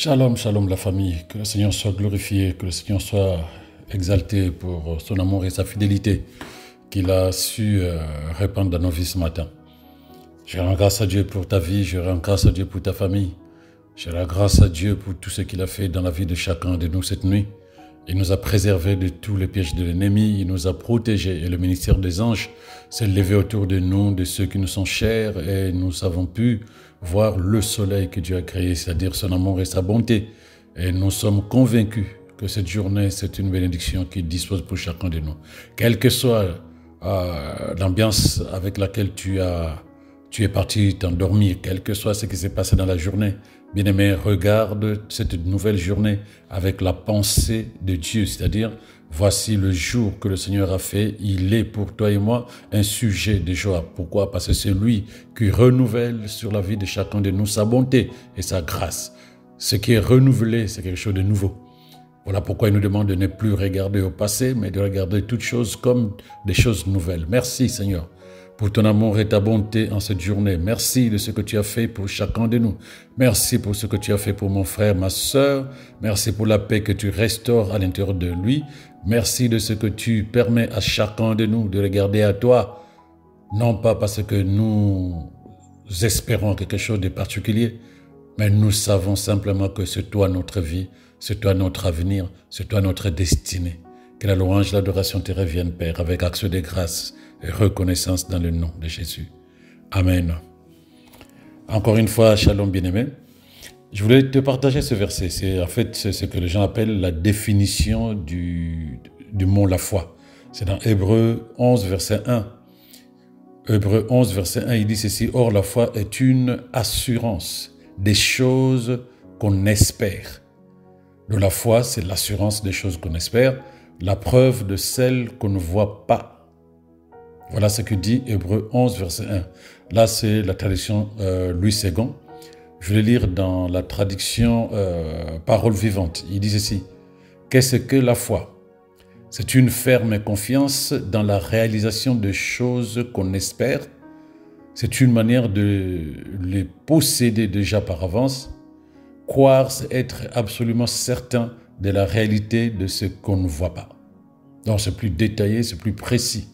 Shalom, shalom la famille, que le Seigneur soit glorifié, que le Seigneur soit exalté pour son amour et sa fidélité qu'il a su répandre dans nos vies ce matin. Je rends grâce à Dieu pour ta vie, je rends grâce à Dieu pour ta famille, je rends grâce à Dieu pour tout ce qu'il a fait dans la vie de chacun de nous cette nuit. Il nous a préservés de tous les pièges de l'ennemi, il nous a protégés et le ministère des anges s'est levé autour de nous, de ceux qui nous sont chers et nous avons pu voir le soleil que Dieu a créé, c'est-à-dire son amour et sa bonté. Et nous sommes convaincus que cette journée, c'est une bénédiction qu'il dispose pour chacun de nous. Quelle que soit l'ambiance avec laquelle tu es parti t'endormir, quel que soit ce qui s'est passé dans la journée, bien-aimé, regarde cette nouvelle journée avec la pensée de Dieu, c'est-à-dire, voici le jour que le Seigneur a fait, il est pour toi et moi un sujet de joie. Pourquoi? Parce que c'est lui qui renouvelle sur la vie de chacun de nous sa bonté et sa grâce. Ce qui est renouvelé, c'est quelque chose de nouveau. Voilà pourquoi il nous demande de ne plus regarder au passé, mais de regarder toutes choses comme des choses nouvelles. Merci Seigneur pour ton amour et ta bonté en cette journée. Merci de ce que tu as fait pour chacun de nous. Merci pour ce que tu as fait pour mon frère, ma sœur. Merci pour la paix que tu restaures à l'intérieur de lui. Merci de ce que tu permets à chacun de nous de regarder à toi, non pas parce que nous espérons quelque chose de particulier, mais nous savons simplement que c'est toi notre vie, c'est toi notre avenir, c'est toi notre destinée. Que la louange, l'adoration te revienne, Père, avec action de grâce et reconnaissance dans le nom de Jésus. Amen. Encore une fois, shalom bien-aimé. Je voulais te partager ce verset. C'est ce que les gens appellent la définition du mot la foi. C'est dans Hébreux 11, verset 1. Hébreux 11, verset 1, il dit ceci: « Or, la foi est une assurance des choses qu'on espère. » Donc la foi, c'est l'assurance des choses qu'on espère, la preuve de celles qu'on ne voit pas. Voilà ce que dit Hébreux 11, verset 1. Là, c'est la traduction Louis II. Je vais lire dans la traduction Parole vivante. Il dit ceci: « Qu'est-ce que la foi? C'est une ferme confiance dans la réalisation de choses qu'on espère. C'est une manière de les posséder déjà par avance. Croire, c'est être absolument certain de la réalité de ce qu'on ne voit pas. » Donc, c'est plus détaillé, c'est plus précis.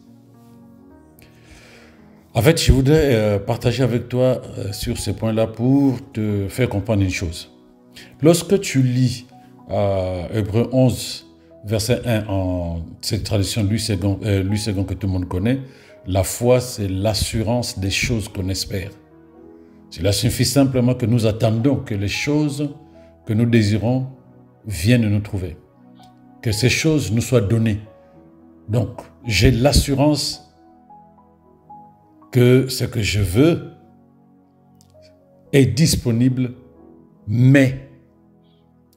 En fait, je voudrais partager avec toi sur ce point-là pour te faire comprendre une chose. Lorsque tu lis Hébreux 11, verset 1, en cette traduction Louis II que tout le monde connaît, la foi, c'est l'assurance des choses qu'on espère. Cela signifie simplement que nous attendons que les choses que nous désirons viennent nous trouver, que ces choses nous soient données. Donc, j'ai l'assurance que ce que je veux est disponible, mais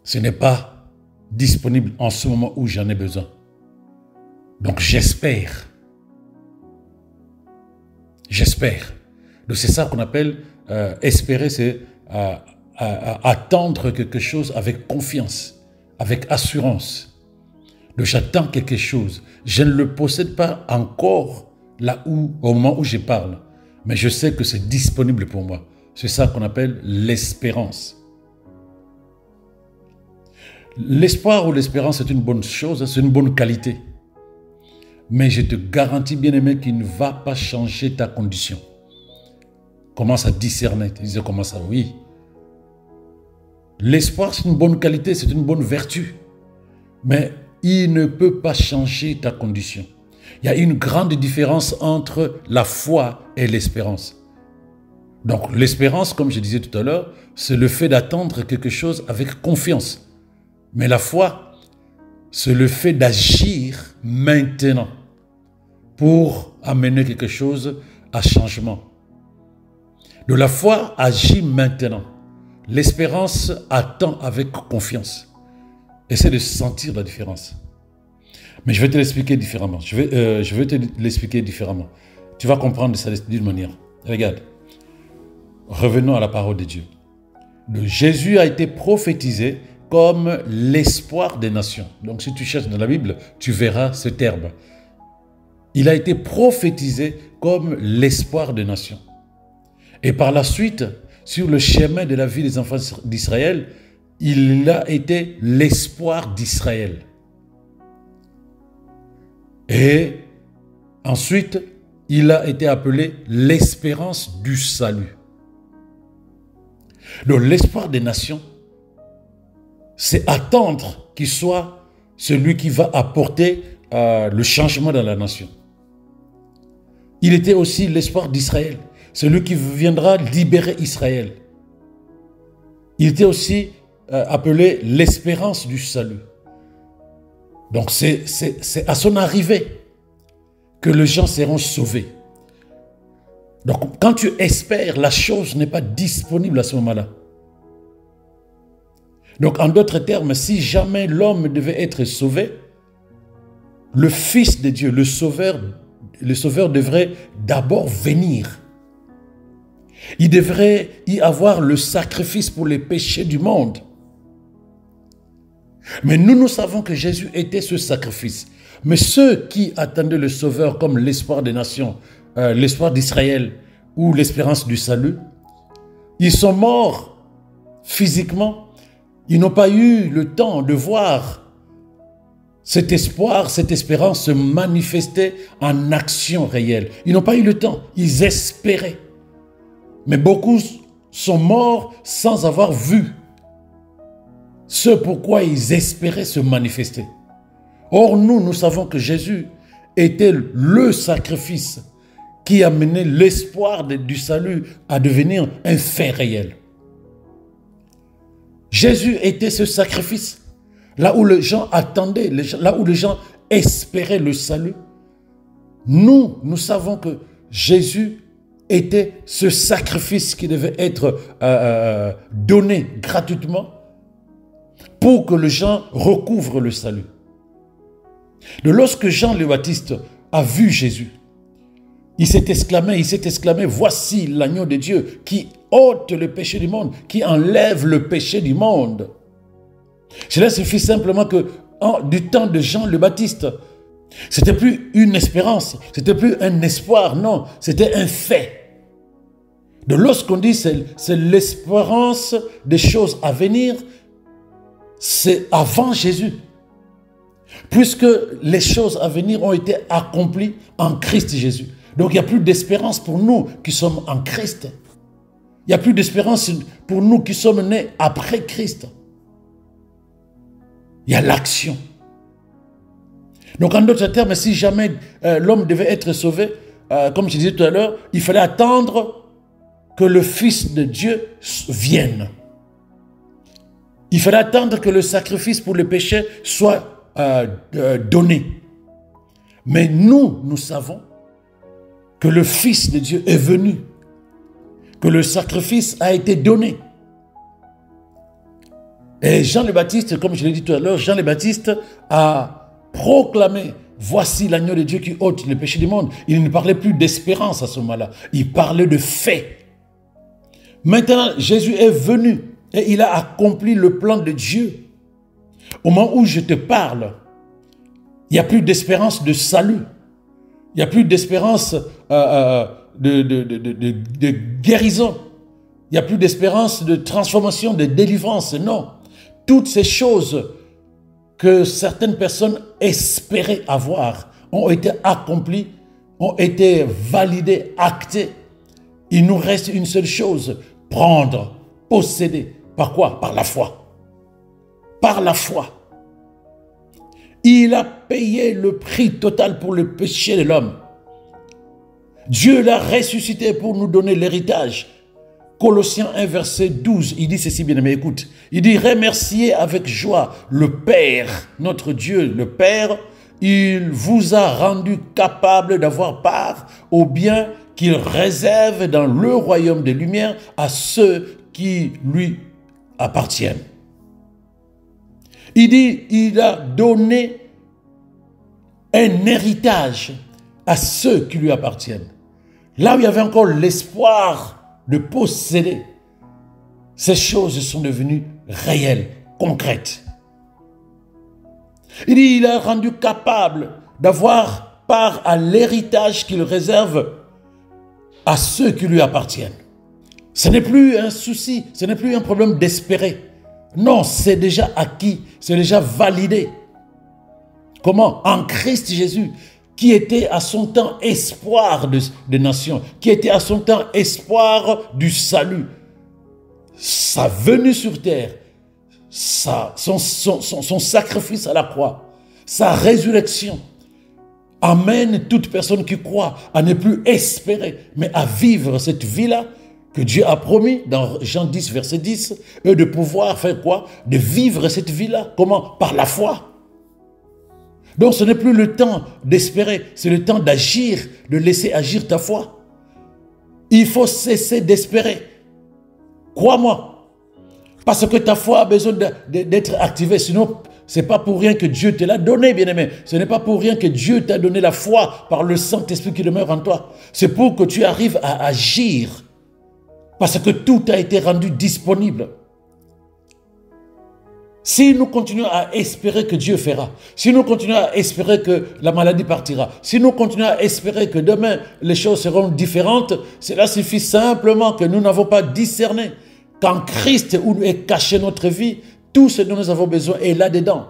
ce n'est pas disponible en ce moment où j'en ai besoin. Donc j'espère. J'espère. Donc c'est ça qu'on appelle espérer, c'est attendre quelque chose avec confiance, avec assurance. Donc j'attends quelque chose. Je ne le possède pas encore là où, au moment où je parle, mais je sais que c'est disponible pour moi. C'est ça qu'on appelle l'espérance. L'espoir ou l'espérance, c'est une bonne chose, c'est une bonne qualité. Mais je te garantis, bien-aimé, qu'il ne va pas changer ta condition. Commence à discerner. Tu disais, comment ça? Oui. L'espoir, c'est une bonne qualité, c'est une bonne vertu. Mais il ne peut pas changer ta condition. Il y a une grande différence entre la foi et l'espérance. Donc l'espérance, comme je disais tout à l'heure, c'est le fait d'attendre quelque chose avec confiance. Mais la foi, c'est le fait d'agir maintenant pour amener quelque chose à changement. Donc la foi agit maintenant. L'espérance attend avec confiance. Essaie de sentir la différence. Mais je vais te l'expliquer différemment. Je vais te l'expliquer différemment. Tu vas comprendre ça d'une manière. Regarde. Revenons à la parole de Dieu. Jésus a été prophétisé comme l'espoir des nations. Donc si tu cherches dans la Bible, tu verras ce terme. Il a été prophétisé comme l'espoir des nations. Et par la suite, sur le chemin de la vie des enfants d'Israël, il a été l'espoir d'Israël. Et ensuite, il a été appelé l'espérance du salut. Donc l'espoir des nations, c'est attendre qu'il soit celui qui va apporter le changement dans la nation. Il était aussi l'espoir d'Israël, celui qui viendra libérer Israël. Il était aussi appelé l'espérance du salut. Donc c'est à son arrivée que les gens seront sauvés. Donc quand tu espères, la chose n'est pas disponible à ce moment-là. Donc en d'autres termes, si jamais l'homme devait être sauvé, le Fils de Dieu, le Sauveur devrait d'abord venir. Il devrait y avoir le sacrifice pour les péchés du monde. Mais nous savons que Jésus était ce sacrifice. Mais ceux qui attendaient le Sauveur comme l'espoir des nations, l'espoir d'Israël ou l'espérance du salut, ils sont morts physiquement. Ils n'ont pas eu le temps de voir cet espoir, cette espérance se manifester en action réelle. Ils n'ont pas eu le temps, ils espéraient. Mais beaucoup sont morts sans avoir vu ce pourquoi ils espéraient se manifester. Or, nous savons que Jésus était le sacrifice qui a mené l'espoir du salut à devenir un fait réel. Jésus était ce sacrifice. Là où les gens attendaient, là où les gens espéraient le salut, nous savons que Jésus était ce sacrifice qui devait être donné gratuitement pour que les gens recouvrent le salut. Donc, lorsque Jean le Baptiste a vu Jésus, il s'est exclamé, voici l'agneau de Dieu qui ôte le péché du monde, qui enlève le péché du monde. Cela suffit simplement que du temps de Jean le Baptiste, c'était plus une espérance, c'était plus un espoir, non, c'était un fait. Donc lorsqu'on dit c'est l'espérance des choses à venir, c'est avant Jésus. Puisque les choses à venir ont été accomplies en Christ Jésus. Donc il n'y a plus d'espérance pour nous qui sommes en Christ. Il n'y a plus d'espérance pour nous qui sommes nés après Christ. Il y a l'action. Donc en d'autres termes, si jamais l'homme devait être sauvé, comme je disais tout à l'heure, il fallait attendre que le Fils de Dieu vienne. Il fallait attendre que le sacrifice pour le péché soit donné. Mais nous savons que le Fils de Dieu est venu, que le sacrifice a été donné. Et Jean le Baptiste, comme je l'ai dit tout à l'heure, Jean le Baptiste a proclamé « Voici l'agneau de Dieu qui ôte le péché du monde ». Il ne parlait plus d'espérance à ce moment-là, il parlait de fait. Maintenant, Jésus est venu et il a accompli le plan de Dieu. Au moment où je te parle, il n'y a plus d'espérance de salut. Il n'y a plus d'espérance de guérison. Il n'y a plus d'espérance de transformation, de délivrance. Non. Toutes ces choses que certaines personnes espéraient avoir ont été accomplies, ont été validées, actées. Il nous reste une seule chose, prendre, posséder. Par quoi? Par la foi. Par la foi. Il a payé le prix total pour le péché de l'homme. Dieu l'a ressuscité pour nous donner l'héritage. Colossiens 1, verset 12, il dit ceci, bien-aimé, écoute. Il dit, remerciez avec joie le Père, notre Dieu, le Père. Il vous a rendu capable d'avoir part au bien qu'il réserve dans le royaume des lumières à ceux qui lui appartiennent. Il dit, il a donné un héritage à ceux qui lui appartiennent. Là où il y avait encore l'espoir de posséder, ces choses sont devenues réelles, concrètes. Il dit, il a rendu capable d'avoir part à l'héritage qu'il réserve à ceux qui lui appartiennent. Ce n'est plus un souci, ce n'est plus un problème d'espérer. Non, c'est déjà acquis, c'est déjà validé. Comment? En Christ Jésus, qui était à son temps espoir des nations, qui était à son temps espoir du salut. Sa venue sur terre, son sacrifice à la croix, sa résurrection, amène toute personne qui croit à ne plus espérer, mais à vivre cette vie-là que Dieu a promis dans Jean 10, verset 10, et de pouvoir faire quoi? De vivre cette vie-là. Comment? Par la foi. Donc ce n'est plus le temps d'espérer, c'est le temps d'agir, de laisser agir ta foi. Il faut cesser d'espérer. Crois-moi. Parce que ta foi a besoin d'être activée, sinon ce n'est pas pour rien que Dieu te l'a donné, bien-aimé. Ce n'est pas pour rien que Dieu t'a donné la foi par le Saint-Esprit qui demeure en toi. C'est pour que tu arrives à agir. Parce que tout a été rendu disponible. Si nous continuons à espérer que Dieu fera, si nous continuons à espérer que la maladie partira, si nous continuons à espérer que demain les choses seront différentes, cela suffit simplement que nous n'avons pas discerné qu'en Christ où est cachée notre vie, tout ce dont nous avons besoin est là-dedans.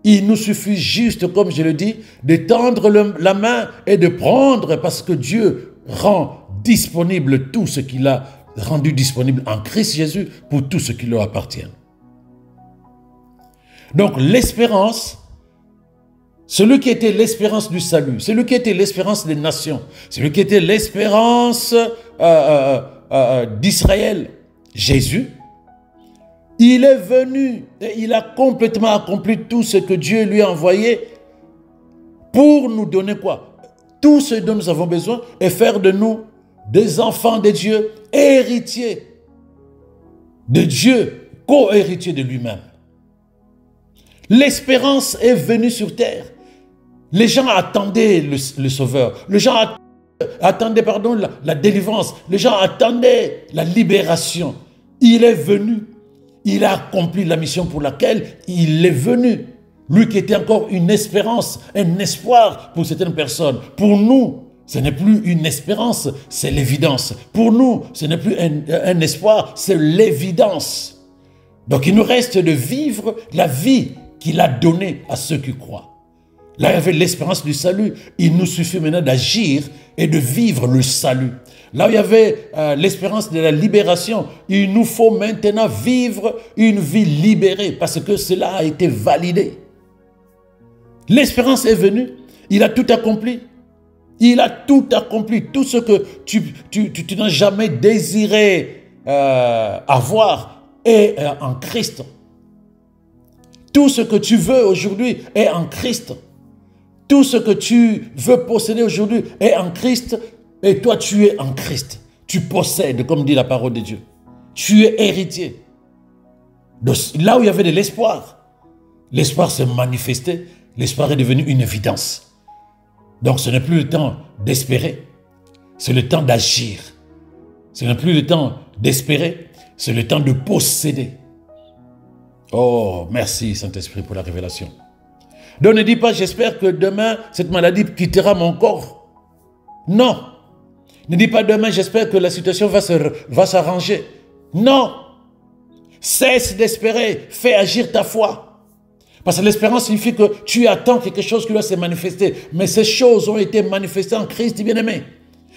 Il nous suffit juste, comme je le dis, de tendre la main et de prendre parce que Dieu rend disponible tout ce qu'il a rendu disponible en Christ Jésus pour tout ce qui leur appartient. Donc l'espérance, celui qui était l'espérance du salut, celui qui était l'espérance des nations, celui qui était l'espérance d'Israël, Jésus, il est venu et il a complètement accompli tout ce que Dieu lui a envoyé pour nous donner quoi? Tout ce dont nous avons besoin et faire de nous des enfants de Dieu, héritiers de Dieu, co-héritiers de lui-même. L'espérance est venue sur terre. Les gens attendaient le Sauveur. Les gens attendaient la délivrance. Les gens attendaient la libération. Il est venu. Il a accompli la mission pour laquelle il est venu. Lui qui était encore une espérance, un espoir pour certaines personnes. Pour nous, ce n'est plus une espérance, c'est l'évidence. Pour nous, ce n'est plus un espoir, c'est l'évidence. Donc il nous reste de vivre la vie qu'il a donnée à ceux qui croient. Là, il y avait l'espérance du salut. Il nous suffit maintenant d'agir et de vivre le salut. Là où il y avait l'espérance de la libération, il nous faut maintenant vivre une vie libérée parce que cela a été validé. L'espérance est venue, il a tout accompli. Il a tout accompli, tout ce que tu n'as jamais désiré avoir est en Christ. Tout ce que tu veux aujourd'hui est en Christ. Tout ce que tu veux posséder aujourd'hui est en Christ. Et toi, tu es en Christ. Tu possèdes, comme dit la parole de Dieu. Tu es héritier. Donc, là où il y avait de l'espoir, l'espoir s'est manifesté. L'espoir est devenu une évidence. Donc, ce n'est plus le temps d'espérer. C'est le temps d'agir. Ce n'est plus le temps d'espérer. C'est le temps de posséder. Oh, merci Saint-Esprit pour la révélation. Donc ne dis pas, j'espère que demain, cette maladie quittera mon corps. Non. Ne dis pas demain, j'espère que la situation va s'arranger. Non. Cesse d'espérer, fais agir ta foi. Parce que l'espérance signifie que tu attends quelque chose qui doit se manifester. Mais ces choses ont été manifestées en Christ, bien-aimé.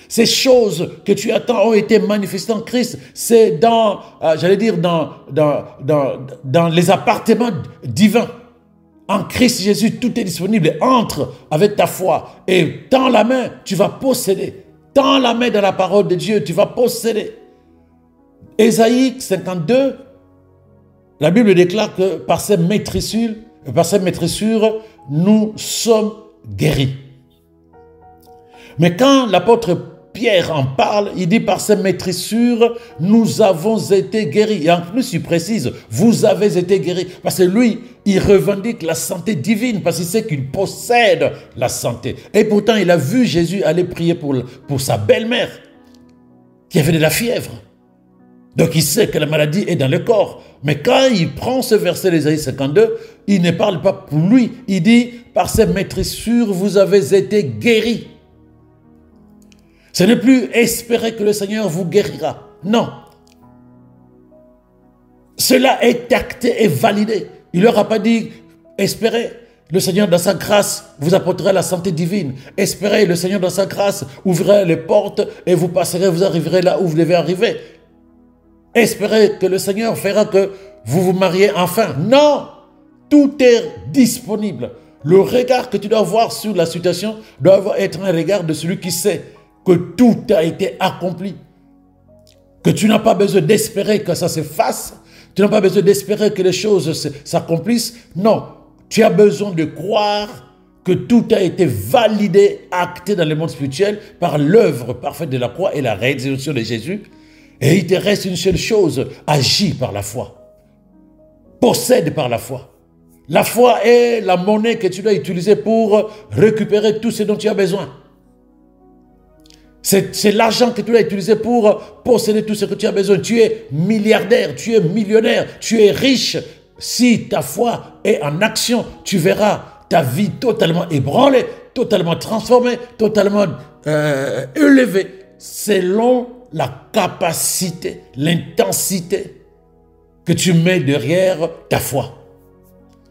Ces choses que tu attends ont été manifestées en Christ. C'est dans, j'allais dire, dans les appartements divins. En Christ Jésus, tout est disponible. Entre avec ta foi et tends la main, tu vas posséder. Tends la main dans la parole de Dieu, tu vas posséder. Ésaïe 52, la Bible déclare que par ses maîtrissures, nous sommes guéris. Mais quand l'apôtre Pierre en parle, il dit par ses maîtrissures, nous avons été guéris. Et en plus, il précise, vous avez été guéris. Parce que lui, il revendique la santé divine, parce qu'il sait qu'il possède la santé. Et pourtant, il a vu Jésus aller prier pour sa belle-mère, qui avait de la fièvre. Donc, il sait que la maladie est dans le corps. Mais quand il prend ce verset d'Ésaïe 52, il ne parle pas pour lui. Il dit, par ses maîtrissures, vous avez été guéris. Ce n'est plus espérer que le Seigneur vous guérira. Non. Cela est acté et validé. Il ne leur a pas dit, espérez, le Seigneur dans sa grâce vous apportera la santé divine. Espérez, le Seigneur dans sa grâce ouvrira les portes et vous passerez, vous arriverez là où vous devez arriver. Espérez que le Seigneur fera que vous vous mariez enfin. Non, tout est disponible. Le regard que tu dois avoir sur la situation doit être un regard de celui qui sait que tout a été accompli. Que tu n'as pas besoin d'espérer que ça se fasse. Tu n'as pas besoin d'espérer que les choses s'accomplissent. Non, tu as besoin de croire que tout a été validé, acté dans le monde spirituel par l'œuvre parfaite de la croix et la résurrection de Jésus. Et il te reste une seule chose, agis par la foi. Possède par la foi. La foi est la monnaie que tu dois utiliser pour récupérer tout ce dont tu as besoin. C'est l'argent que tu dois utiliser pour posséder tout ce que tu as besoin. Tu es milliardaire, tu es millionnaire, tu es riche. Si ta foi est en action, tu verras ta vie totalement ébranlée, totalement transformée, totalement élevée, selon la capacité, l'intensité que tu mets derrière ta foi.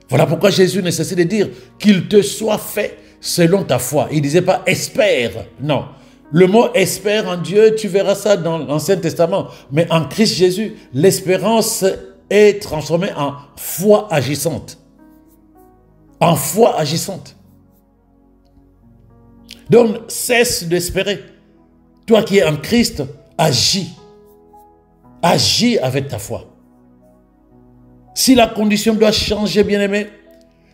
Voilà pourquoi Jésus ne cessait de dire qu'il te soit fait selon ta foi. Il ne disait pas espère, non. Le mot espère en Dieu, tu verras ça dans l'Ancien Testament. Mais en Christ Jésus, l'espérance est transformée en foi agissante. En foi agissante. Donc, cesse d'espérer. Toi qui es en Christ, agis. Agis avec ta foi. Si la condition doit changer, bien-aimé,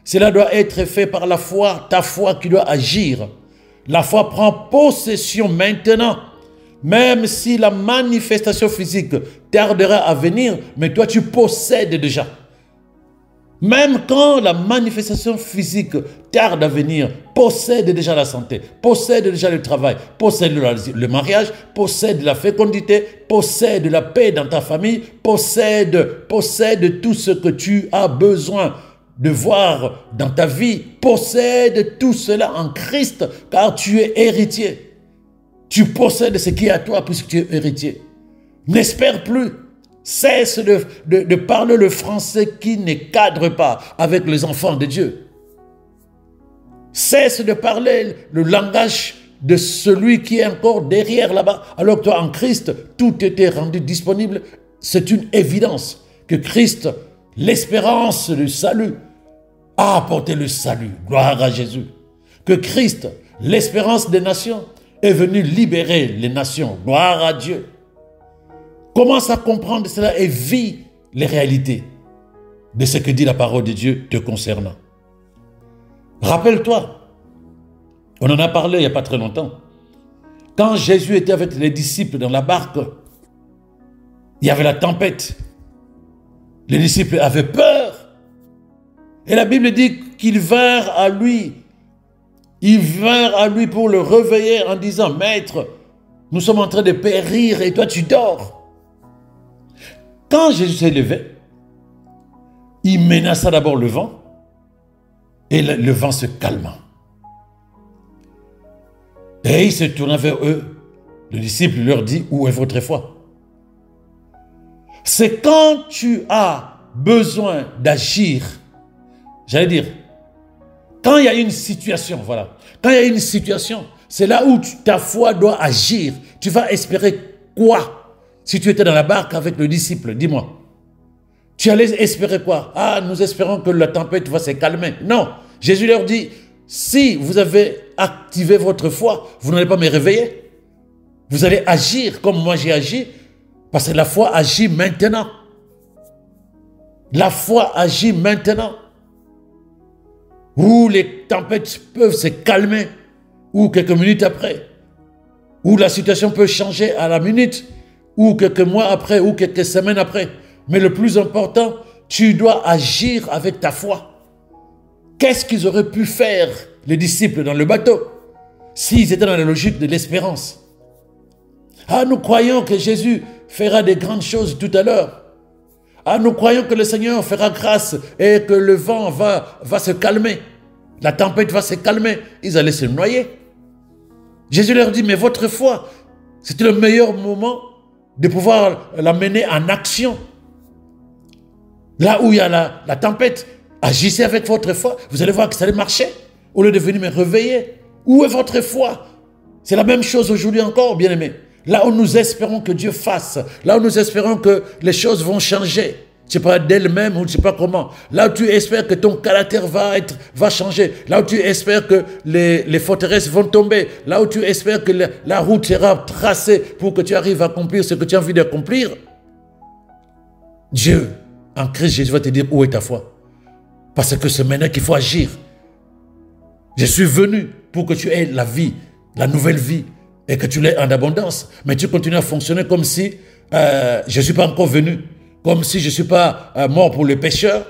cela doit être fait par la foi, ta foi qui doit agir. La foi prend possession maintenant, même si la manifestation physique tardera à venir, mais toi tu possèdes déjà. Même quand la manifestation physique tarde à venir, possède déjà la santé, possède déjà le travail, possède le mariage, possède la fécondité, possède la paix dans ta famille, possède tout ce que tu as besoin de voir dans ta vie. Possède tout cela en Christ, car tu es héritier. Tu possèdes ce qui est à toi puisque tu es héritier. N'espère plus. Cesse de parler le français qui ne cadre pas avec les enfants de Dieu. Cesse de parler le langage de celui qui est encore derrière là-bas. Alors que toi, en Christ, tout était rendu disponible. C'est une évidence que Christ, l'espérance du salut, a apporté le salut. Gloire à Jésus. Que Christ, l'espérance des nations, est venu libérer les nations. Gloire à Dieu. Commence à comprendre cela et vis les réalités de ce que dit la parole de Dieu te concernant. Rappelle-toi, on en a parlé il n'y a pas très longtemps. Quand Jésus était avec les disciples dans la barque, il y avait la tempête. Les disciples avaient peur. Et la Bible dit qu'ils vinrent à lui. Ils vinrent à lui pour le réveiller en disant, « Maître, nous sommes en train de périr et toi tu dors. » Quand Jésus s'est levé, il menaça d'abord le vent et le vent se calma. Et il se tourna vers eux. Le disciple leur dit, où est votre foi? C'est quand tu as besoin d'agir, j'allais dire, quand il y a une situation, voilà, quand il y a une situation, c'est là où ta foi doit agir. Tu vas espérer quoi? Si tu étais dans la barque avec le disciple, dis-moi. Tu allais espérer quoi? Ah, nous espérons que la tempête va se calmer. Non, Jésus leur dit, si vous avez activé votre foi, vous n'allez pas me réveiller. Vous allez agir comme moi j'ai agi, parce que la foi agit maintenant. La foi agit maintenant. Où les tempêtes peuvent se calmer, ou quelques minutes après, où la situation peut changer à la minute, ou quelques mois après, ou quelques semaines après. Mais le plus important, tu dois agir avec ta foi. Qu'est-ce qu'ils auraient pu faire, les disciples, dans le bateau, s'ils étaient dans la logique de l'espérance? Ah, nous croyons que Jésus fera des grandes choses tout à l'heure. Ah, nous croyons que le Seigneur fera grâce et que le vent va se calmer. La tempête va se calmer. Ils allaient se noyer. Jésus leur dit, mais votre foi, c'était le meilleur moment de pouvoir la mener en action. Là où il y a la tempête, agissez avec votre foi. Vous allez voir que ça allait marcher. Au lieu de venir me réveiller. Où est votre foi? C'est la même chose aujourd'hui encore, bien-aimés. Là où nous espérons que Dieu fasse, là où nous espérons que les choses vont changer, je ne sais pas d'elles-mêmes ou je ne sais pas comment, là où tu espères que ton caractère va changer, là où tu espères que les forteresses vont tomber, là où tu espères que la route sera tracée pour que tu arrives à accomplir ce que tu as envie d'accomplir, Dieu, en Christ Jésus, va te dire où est ta foi. Parce que c'est maintenant qu'il faut agir. Je suis venu pour que tu aies la vie, la nouvelle vie, et que tu l'aies en abondance. Mais tu continues à fonctionner comme si je ne suis pas encore venu, comme si je ne suis pas mort pour les pécheurs,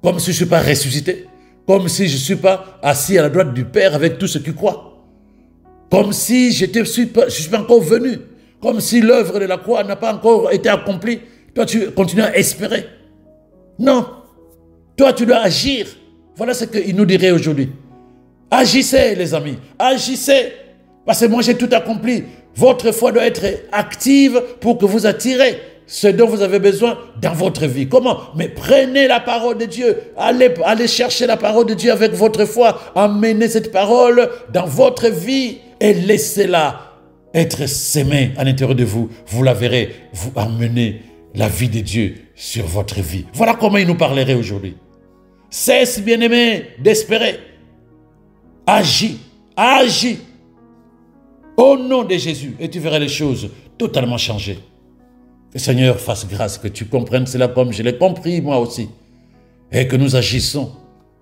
comme si je ne suis pas ressuscité, comme si je ne suis pas assis à la droite du Père avec tous ceux qui croient, comme si je ne suis pas encore venu, comme si l'œuvre de la croix n'a pas encore été accomplie. Toi, tu continues à espérer. Non. Toi, tu dois agir. Voilà ce qu'il nous dirait aujourd'hui. Agissez, les amis. Agissez. Parce que moi, j'ai tout accompli. Votre foi doit être active pour que vous attirez ce dont vous avez besoin dans votre vie. Comment? Mais prenez la parole de Dieu. Allez chercher la parole de Dieu avec votre foi. Emmenez cette parole dans votre vie et laissez-la être sémée à l'intérieur de vous. Vous la verrez. Vous amenez la vie de Dieu sur votre vie. Voilà comment il nous parlerait aujourd'hui. Cesse, bien-aimé, d'espérer. Agis. Agis. Au nom de Jésus. Et tu verras les choses totalement changer. Que le Seigneur fasse grâce, que tu comprennes cela comme je l'ai compris moi aussi. Et que nous agissons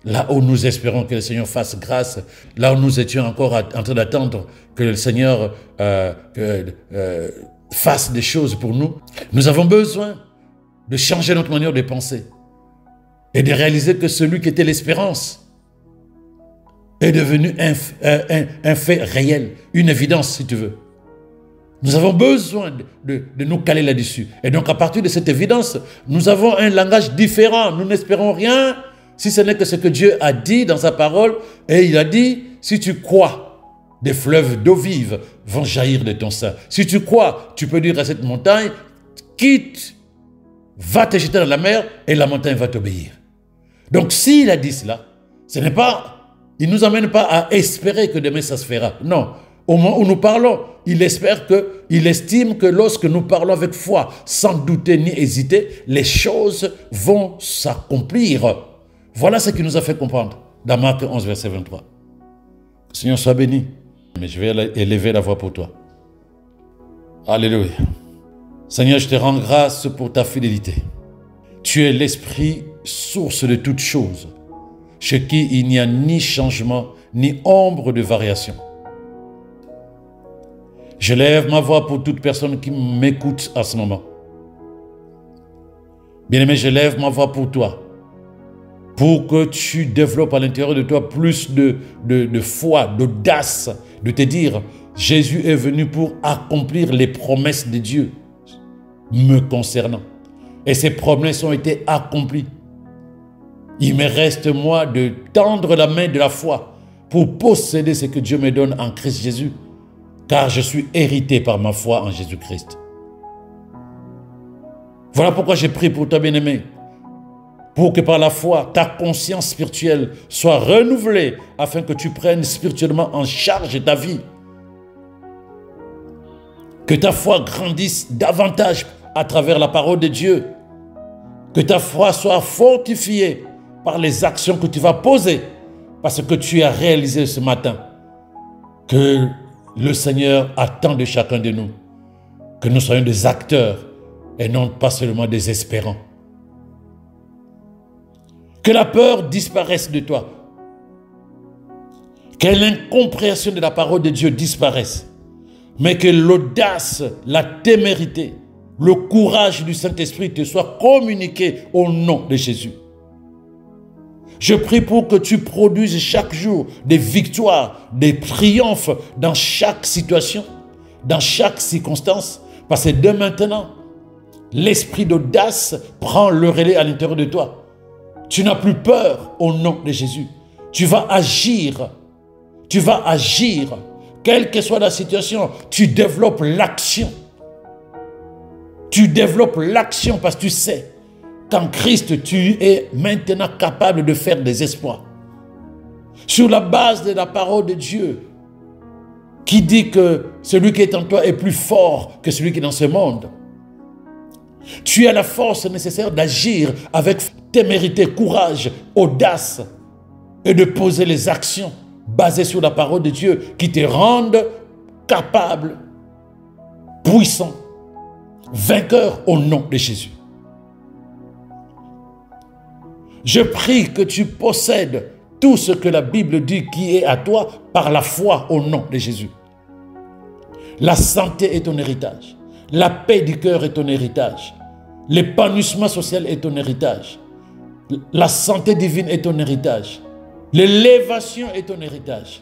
là où nous espérons que le Seigneur fasse grâce, là où nous étions encore en train d'attendre que le Seigneur fasse des choses pour nous. Nous avons besoin de changer notre manière de penser et de réaliser que celui qui était l'espérance est devenu un fait réel, une évidence si tu veux. Nous avons besoin de nous caler là-dessus. Et donc à partir de cette évidence, nous avons un langage différent. Nous n'espérons rien si ce n'est que ce que Dieu a dit dans sa parole. Et il a dit, si tu crois, des fleuves d'eau vive vont jaillir de ton sein. Si tu crois, tu peux dire à cette montagne, quitte, va te jeter dans la mer et la montagne va t'obéir. Donc s'il a dit cela, ce n'est pas... Il ne nous amène pas à espérer que demain ça se fera. Non. Au moment où nous parlons, il estime que lorsque nous parlons avec foi, sans douter ni hésiter, les choses vont s'accomplir. Voilà ce qui nous a fait comprendre dans Marc 11, verset 23. Que le Seigneur soit béni. Mais je vais élever la voix pour toi. Alléluia. Seigneur, je te rends grâce pour ta fidélité. Tu es l'Esprit, source de toutes choses, chez qui il n'y a ni changement, ni ombre de variation. Je lève ma voix pour toute personne qui m'écoute à ce moment. Bien-aimé, je lève ma voix pour toi, pour que tu développes à l'intérieur de toi plus de foi, d'audace, de te dire, Jésus est venu pour accomplir les promesses de Dieu me concernant. Et ces promesses ont été accomplies. Il me reste, moi, de tendre la main de la foi pour posséder ce que Dieu me donne en Christ Jésus, car je suis hérité par ma foi en Jésus-Christ. Voilà pourquoi j'ai prié pour toi, bien-aimé, pour que par la foi, ta conscience spirituelle soit renouvelée afin que tu prennes spirituellement en charge ta vie. Que ta foi grandisse davantage à travers la parole de Dieu. Que ta foi soit fortifiée par les actions que tu vas poser, parce que tu as réalisé ce matin que le Seigneur attend de chacun de nous que nous soyons des acteurs et non pas seulement des espérants. Que la peur disparaisse de toi. Que l'incompréhension de la parole de Dieu disparaisse. Mais que l'audace, la témérité, le courage du Saint-Esprit te soit communiqué au nom de Jésus. Je prie pour que tu produises chaque jour des victoires, des triomphes dans chaque situation, dans chaque circonstance. Parce que dès maintenant, l'esprit d'audace prend le relais à l'intérieur de toi. Tu n'as plus peur au nom de Jésus. Tu vas agir. Tu vas agir. Quelle que soit la situation, tu développes l'action. Tu développes l'action parce que tu sais qu'en Christ, tu es maintenant capable de faire des exploits. Sur la base de la parole de Dieu, qui dit que celui qui est en toi est plus fort que celui qui est dans ce monde. Tu as la force nécessaire d'agir avec témérité, courage, audace et de poser les actions basées sur la parole de Dieu qui te rendent capable, puissant, vainqueur au nom de Jésus. Je prie que tu possèdes tout ce que la Bible dit qui est à toi par la foi au nom de Jésus. La santé est ton héritage. La paix du cœur est ton héritage. L'épanouissement social est ton héritage. La santé divine est ton héritage. L'élévation est ton héritage.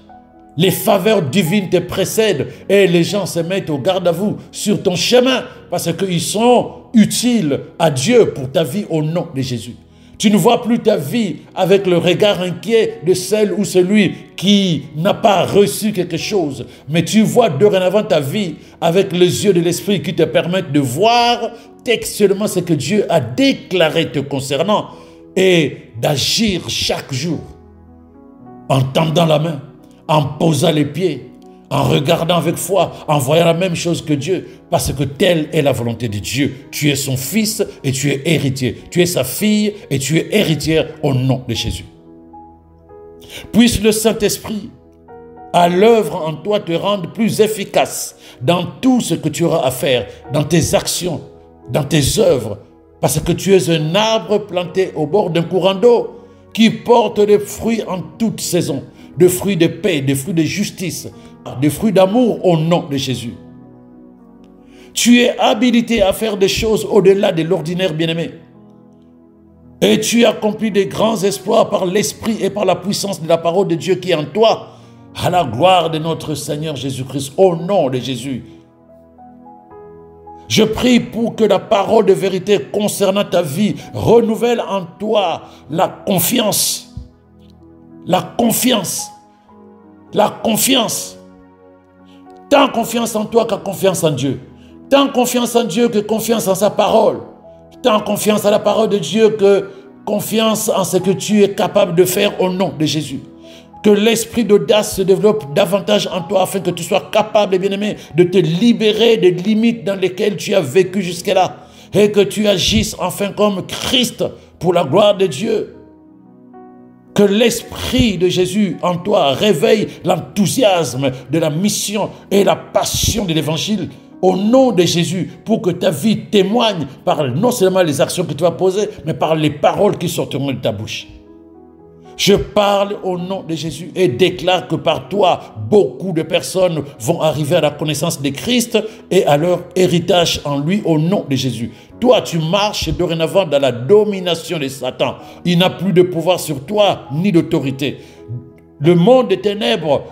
Les faveurs divines te précèdent et les gens se mettent au garde à vous sur ton chemin parce qu'ils sont utiles à Dieu pour ta vie au nom de Jésus. Tu ne vois plus ta vie avec le regard inquiet de celle ou celui qui n'a pas reçu quelque chose. Mais tu vois dorénavant ta vie avec les yeux de l'esprit qui te permettent de voir textuellement ce que Dieu a déclaré te concernant et d'agir chaque jour en tendant la main, en posant les pieds, en regardant avec foi, en voyant la même chose que Dieu, parce que telle est la volonté de Dieu. Tu es son fils et tu es héritier. Tu es sa fille et tu es héritière au nom de Jésus. Puisse le Saint-Esprit, à l'œuvre en toi, te rendre plus efficace dans tout ce que tu auras à faire, dans tes actions, dans tes œuvres, parce que tu es un arbre planté au bord d'un courant d'eau qui porte des fruits en toute saison, des fruits de paix, des fruits de justice, des fruits d'amour au nom de Jésus. Tu es habilité à faire des choses au-delà de l'ordinaire, bien-aimé. Et tu accomplis des grands exploits par l'Esprit et par la puissance de la parole de Dieu qui est en toi, à la gloire de notre Seigneur Jésus-Christ, au nom de Jésus. Je prie pour que la parole de vérité concernant ta vie renouvelle en toi la confiance. La confiance. La confiance. Tant confiance en toi qu'à confiance en Dieu. Tant confiance en Dieu que confiance en sa parole. Tant confiance à la parole de Dieu que confiance en ce que tu es capable de faire au nom de Jésus. Que l'esprit d'audace se développe davantage en toi afin que tu sois capable, bien-aimé, de te libérer des limites dans lesquelles tu as vécu jusque-là. Et que tu agisses enfin comme Christ pour la gloire de Dieu. Que l'Esprit de Jésus en toi réveille l'enthousiasme de la mission et la passion de l'Évangile au nom de Jésus pour que ta vie témoigne par non seulement les actions que tu vas poser, mais par les paroles qui sortiront de ta bouche. Je parle au nom de Jésus et déclare que par toi, beaucoup de personnes vont arriver à la connaissance de Christ et à leur héritage en lui au nom de Jésus. Toi, tu marches dorénavant dans la domination de Satan. Il n'a plus de pouvoir sur toi, ni d'autorité. Le monde des ténèbres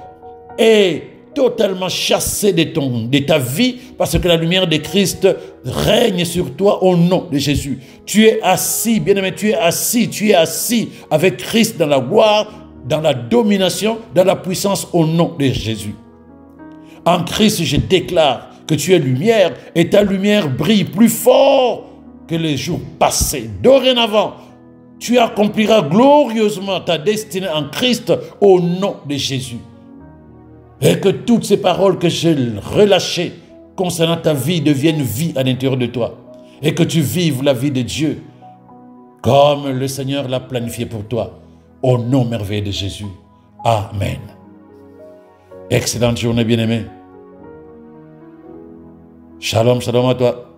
est totalement chassé de ta vie parce que la lumière de Christ règne sur toi au nom de Jésus. Tu es assis, bien-aimé, tu es assis avec Christ dans la gloire, dans la domination, dans la puissance au nom de Jésus. En Christ, je déclare que tu es lumière et ta lumière brille plus fort que les jours passés. Dorénavant, tu accompliras glorieusement ta destinée en Christ au nom de Jésus. Et que toutes ces paroles que j'ai relâchées concernant ta vie deviennent vie à l'intérieur de toi. Et que tu vives la vie de Dieu comme le Seigneur l'a planifié pour toi. Au nom merveilleux de Jésus. Amen. Excellente journée, bien-aimé. Shalom, shalom à toi.